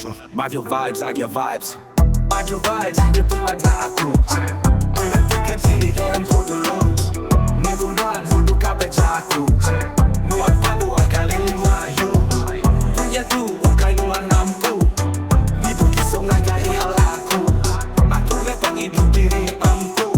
Bad your vibes, I get vibes. Bad your vibes, dia pemada aku. Menentukan sini dalam dulu. Nebulan duduk kabel jatuh. Muat padu kali lima you. Punya tu ukai nuan nampu. Ibu kisong ngagai hal aku. Aku lepang hidup diri empu.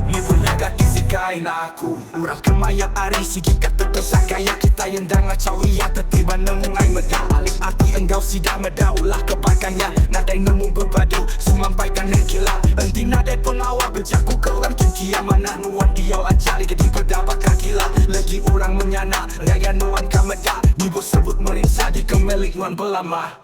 Ibu naga kisikai aku. Urang kemaya ari sigi kata tersakaya. Kita yang dangan cawiya tertiba nengai medah. Alik hati engkau sidang medah. Ulah kebakannya nadai nemu berbadu. Semampaikan yang gila. Enti nadai pengawal berjaku ke orang cinci. Yang mana nuan diau ajali. Jadi berdapatkan gila. Lagi orang menyana raya nuan kameda. Ibu sebut merisa di kemelik nuan belama.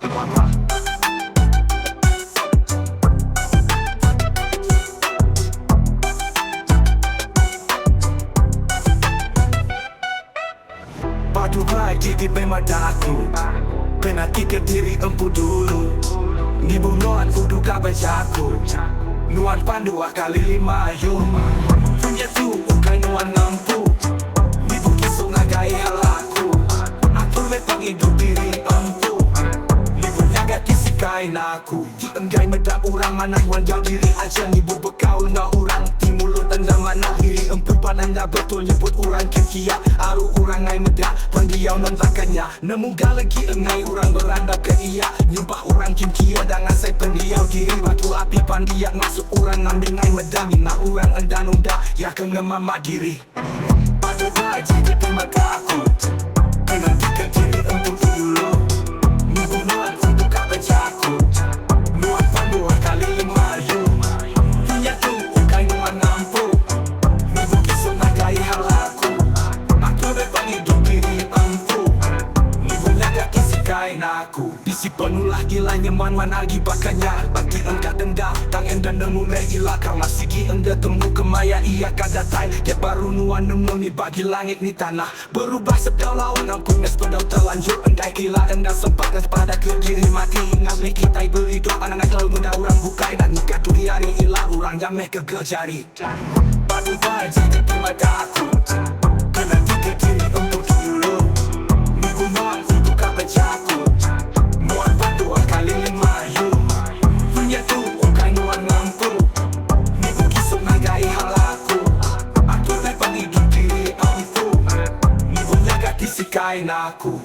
Padu baik di pemadaku. Pernah kikir diri empu dulu. Ibu nuan kudu kabel jaku. Nuan pandu kali lima you. Punya tu ukai nuan nampu. Ibu kisung ngagai hal aku. Aku lepang hidup diri empu. Ibu nyaga kisikai aku. Di enggai medak orang mana nuan jauh diri aja. Ibu berkaul na orang timulut anda mana diri empu pananda betul nyebut orang kekia. Aru orang ngai medak pandiau nontakannya. Nemu lagi engai orang beranda ke iya. Nyumpah orang kimkia dengan saya pendiau diri. Batu api pandiak masuk orang ngambil ngai medak. Mina orang anda nunda ya kengemama diri. Pada baik jadi pemaka aku. Menantikan diri empu dulu. Minggu nuan untuk kabel jaku. Nuan pandu kali lima you. Punya tu ukai nuan nampu. Minggu kisah nagai hal aku. Aku lepang hidup diri empu. Minggu naga kisikai aku. Isi penuh lagi lah nyaman mana lagi bakanya. Bagi engkau denda tangan dan nemu ilah. Karena sigi enda temu kemaya ia kadatai. Dia baru nuan nemu ni bagi langit ni tanah. Berubah sedau lawan aku nes pedau terlanjur. Endai gila enda sempat pada ke diri mati. Ingat ni kita beli doa anak lalu muda orang bukai. Dan nikah tu di hari ilah orang jameh ke jari. Padu baik jadi pemada aku. Kena tiga diri untuk dulu. Minggu nuan untuk kabel jaku. Muat padu kali lima you. Punya tu ukai nuan nampu. Minggu kisah ngagai hal aku. Aku lepang hidup diri empu. Minggu naga kisikai aku.